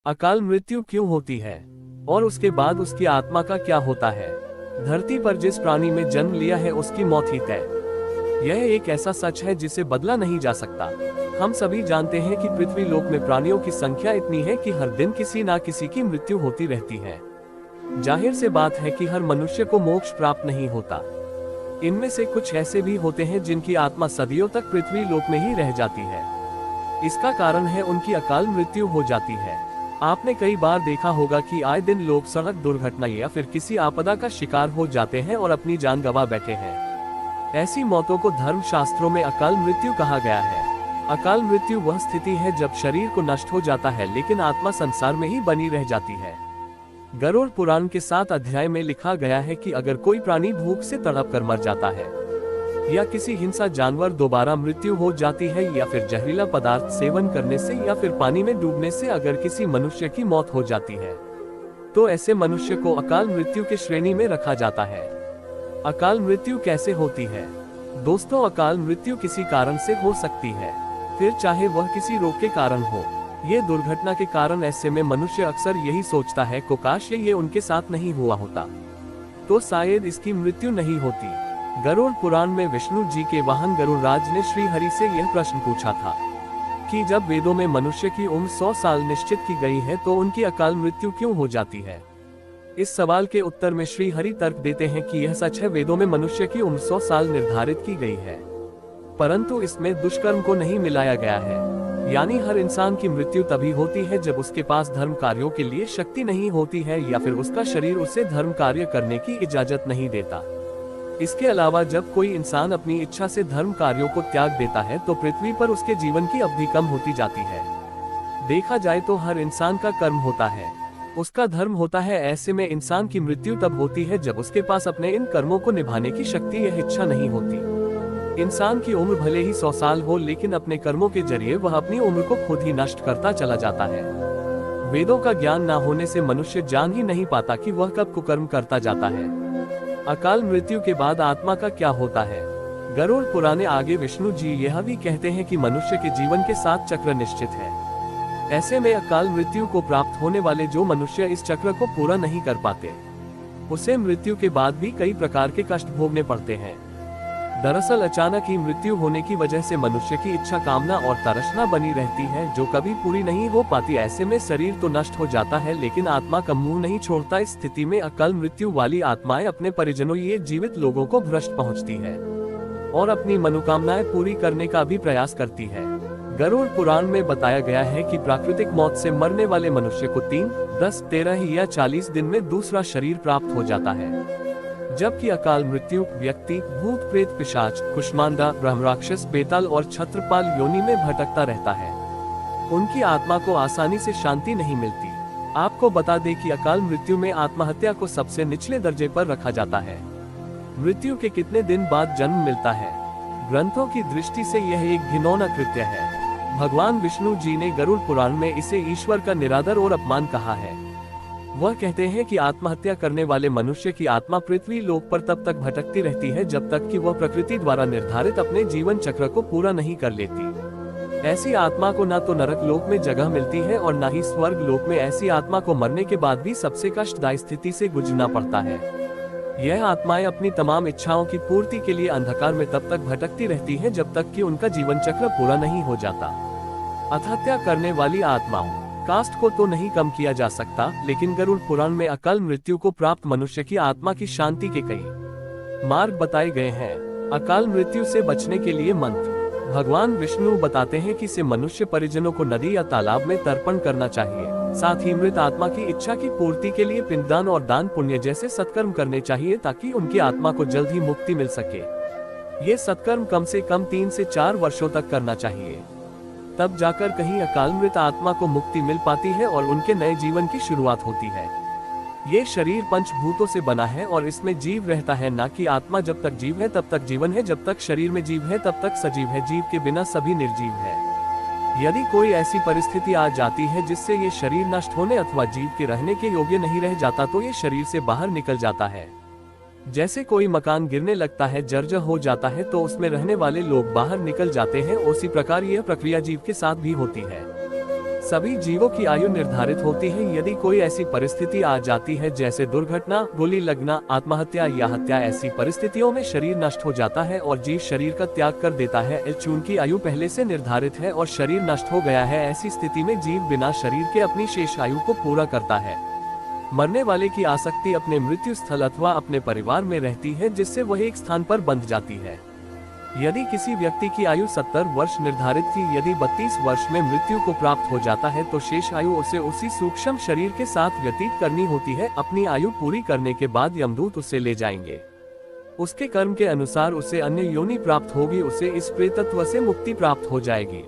अकाल मृत्यु क्यों होती है और उसके बाद उसकी आत्मा का क्या होता है। धरती पर जिस प्राणी में जन्म लिया है उसकी मौत ही तय। यह एक ऐसा सच है जिसे बदला नहीं जा सकता। हम सभी जानते हैं कि पृथ्वी लोक में प्राणियों की संख्या इतनी है कि हर दिन किसी ना किसी की मृत्यु होती रहती है। जाहिर से बात है कि हर मनुष्य को मोक्ष प्राप्त नहीं होता। इनमें से कुछ ऐसे भी होते हैं जिनकी आत्मा सदियों तक पृथ्वी लोक में ही रह जाती है। इसका कारण है उनकी अकाल मृत्यु हो जाती है। आपने कई बार देखा होगा कि आए दिन लोग सड़क दुर्घटना या फिर किसी आपदा का शिकार हो जाते हैं और अपनी जान गंवा बैठे हैं। ऐसी मौतों को धर्म शास्त्रों में अकाल मृत्यु कहा गया है। अकाल मृत्यु वह स्थिति है जब शरीर को नष्ट हो जाता है लेकिन आत्मा संसार में ही बनी रह जाती है। गरुड़ पुराण के 7 अध्याय में लिखा गया है कि अगर कोई प्राणी भूख से तड़प कर मर जाता है या किसी हिंसा जानवर दोबारा मृत्यु हो जाती है या फिर जहरीला पदार्थ सेवन करने से या फिर पानी में डूबने से अगर किसी मनुष्य की मौत हो जाती है तो ऐसे मनुष्य को अकाल मृत्यु के श्रेणी में रखा जाता है। अकाल मृत्यु कैसे होती है? दोस्तों, अकाल मृत्यु किसी कारण से हो सकती है, फिर चाहे वह किसी रोग के कारण हो। ये दुर्घटना के कारण ऐसे में मनुष्य अक्सर यही सोचता है कि काश ये उनके साथ नहीं हुआ होता तो शायद इसकी मृत्यु नहीं होती। गरुड़ पुराण में विष्णु जी के वाहन गरुड़राज ने श्री हरि से यह प्रश्न पूछा था कि जब वेदों में मनुष्य की उम्र 100 साल निश्चित की गई है तो उनकी अकाल मृत्यु क्यों हो जाती है। इस सवाल के उत्तर में श्री हरि तर्क देते हैं कि यह सच है, वेदों में मनुष्य की उम्र 100 साल निर्धारित की गई है, परंतु इसमें दुष्कर्म को नहीं मिलाया गया है। यानी हर इंसान की मृत्यु तभी होती है जब उसके पास धर्म कार्यों के लिए शक्ति नहीं होती है या फिर उसका शरीर उसे धर्म कार्य करने की इजाजत नहीं देता। इसके अलावा जब कोई इंसान अपनी इच्छा से धर्म कार्यों को त्याग देता है तो पृथ्वी पर उसके जीवन की अवधि कम होती जाती है। देखा जाए तो हर इंसान का कर्म होता है, उसका धर्म होता है। ऐसे में इंसान की मृत्यु तब होती है जब उसके पास अपने इन कर्मों को निभाने की शक्ति या इच्छा नहीं होती। इंसान की उम्र भले ही 100 साल हो लेकिन अपने कर्मों के जरिए वह अपनी उम्र को खुद ही नष्ट करता चला जाता है। वेदों का ज्ञान न होने से मनुष्य जान ही नहीं पाता कि वह कब कुकर्म करता जाता है। अकाल मृत्यु के बाद आत्मा का क्या होता है? गरुड़ पुराने आगे विष्णु जी यह भी कहते हैं कि मनुष्य के जीवन के 7 चक्र निश्चित है। ऐसे में अकाल मृत्यु को प्राप्त होने वाले जो मनुष्य इस चक्र को पूरा नहीं कर पाते उसे मृत्यु के बाद भी कई प्रकार के कष्ट भोगने पड़ते हैं। दरअसल अचानक ही मृत्यु होने की वजह से मनुष्य की इच्छा कामना और तृष्णा बनी रहती है जो कभी पूरी नहीं हो पाती। ऐसे में शरीर तो नष्ट हो जाता है लेकिन आत्मा का मुंह नहीं छोड़ता। इस स्थिति में अकाल मृत्यु वाली आत्माएं अपने परिजनों ये जीवित लोगों को भ्रष्ट पहुंचती है और अपनी मनोकामनाएं पूरी करने का भी प्रयास करती है। गरुड़ पुराण में बताया गया है कि प्राकृतिक मौत से मरने वाले मनुष्य को 3, 10, 13 या 40 दिन में दूसरा शरीर प्राप्त हो जाता है, जबकि अकाल मृत्यु व्यक्ति भूत प्रेत पिशाच कुष्मांडा ब्रह्मराक्षस बेताल और छत्रपाल योनि में भटकता रहता है। उनकी आत्मा को आसानी से शांति नहीं मिलती। आपको बता दें कि अकाल मृत्यु में आत्महत्या को सबसे निचले दर्जे पर रखा जाता है। मृत्यु के कितने दिन बाद जन्म मिलता है? ग्रंथों की दृष्टि से यह एक घिनौना कृत्य है। भगवान विष्णु जी ने गरुड़ पुराण में इसे ईश्वर का निरादर और अपमान कहा है। वह कहते हैं कि आत्महत्या करने वाले मनुष्य की आत्मा पृथ्वी लोक पर तब तक भटकती रहती है जब तक कि वह प्रकृति द्वारा निर्धारित अपने जीवन चक्र को पूरा नहीं कर लेती। ऐसी आत्मा को न तो नरक लोक में जगह मिलती है और न ही स्वर्ग लोक में। ऐसी आत्मा को मरने के बाद भी सबसे कष्टदायी स्थिति से गुजरना पड़ता है। यह आत्माएं अपनी तमाम इच्छाओं की पूर्ति के लिए अंधकार में तब तक भटकती रहती है जब तक कि उनका जीवन चक्र पूरा नहीं हो जाता। आत्महत्या करने वाली आत्माओं कास्ट को तो नहीं कम किया जा सकता, लेकिन गरुड़ पुराण में अकाल मृत्यु को प्राप्त मनुष्य की आत्मा की शांति के कई मार्ग बताए गए हैं। अकाल मृत्यु से बचने के लिए मंत्र। भगवान विष्णु बताते हैं कि इसे मनुष्य परिजनों को नदी या तालाब में तर्पण करना चाहिए। साथ ही मृत आत्मा की इच्छा की पूर्ति के लिए पिंडदान और दान पुण्य जैसे सत्कर्म करने चाहिए ताकि उनकी आत्मा को जल्द ही मुक्ति मिल सके। ये सत्कर्म कम से कम 3 से 4 वर्षों तक करना चाहिए, तब जाकर कहीं अकाल मृत आत्मा को मुक्ति मिल पाती है और उनके नए जीवन की शुरुआत होती है। ये शरीर पंचभूतों से बना है और इसमें जीव रहता है, ना कि आत्मा। जब तक जीव है तब तक जीवन है, जब तक शरीर में जीव है तब तक सजीव है। जीव के बिना सभी निर्जीव है। यदि कोई ऐसी परिस्थिति आ जाती है जिससे ये शरीर नष्ट होने अथवा जीव के रहने के योग्य नहीं रह जाता तो ये शरीर से बाहर निकल जाता है। जैसे कोई मकान गिरने लगता है, जर्जर हो जाता है तो उसमें रहने वाले लोग बाहर निकल जाते हैं, उसी प्रकार यह प्रक्रिया जीव के साथ भी होती है। सभी जीवों की आयु निर्धारित होती है। यदि कोई ऐसी परिस्थिति आ जाती है जैसे दुर्घटना, गोली लगना, आत्महत्या या हत्या, ऐसी परिस्थितियों में शरीर नष्ट हो जाता है और जीव शरीर का त्याग कर देता है। चूंकि आयु पहले से निर्धारित है और शरीर नष्ट हो गया है, ऐसी स्थिति में जीव बिना शरीर के अपनी शेष आयु को पूरा करता है। मरने वाले की आसक्ति अपने मृत्यु स्थल अथवा अपने परिवार में रहती है, जिससे वह एक स्थान पर बंध जाती है। यदि किसी व्यक्ति की आयु 70 वर्ष निर्धारित थी, यदि 32 वर्ष में मृत्यु को प्राप्त हो जाता है तो शेष आयु उसे उसी सूक्ष्म शरीर के साथ व्यतीत करनी होती है। अपनी आयु पूरी करने के बाद यमदूत उसे ले जाएंगे। उसके कर्म के अनुसार उसे अन्य योनि प्राप्त होगी, उसे इस प्रेतत्व से मुक्ति प्राप्त हो जाएगी।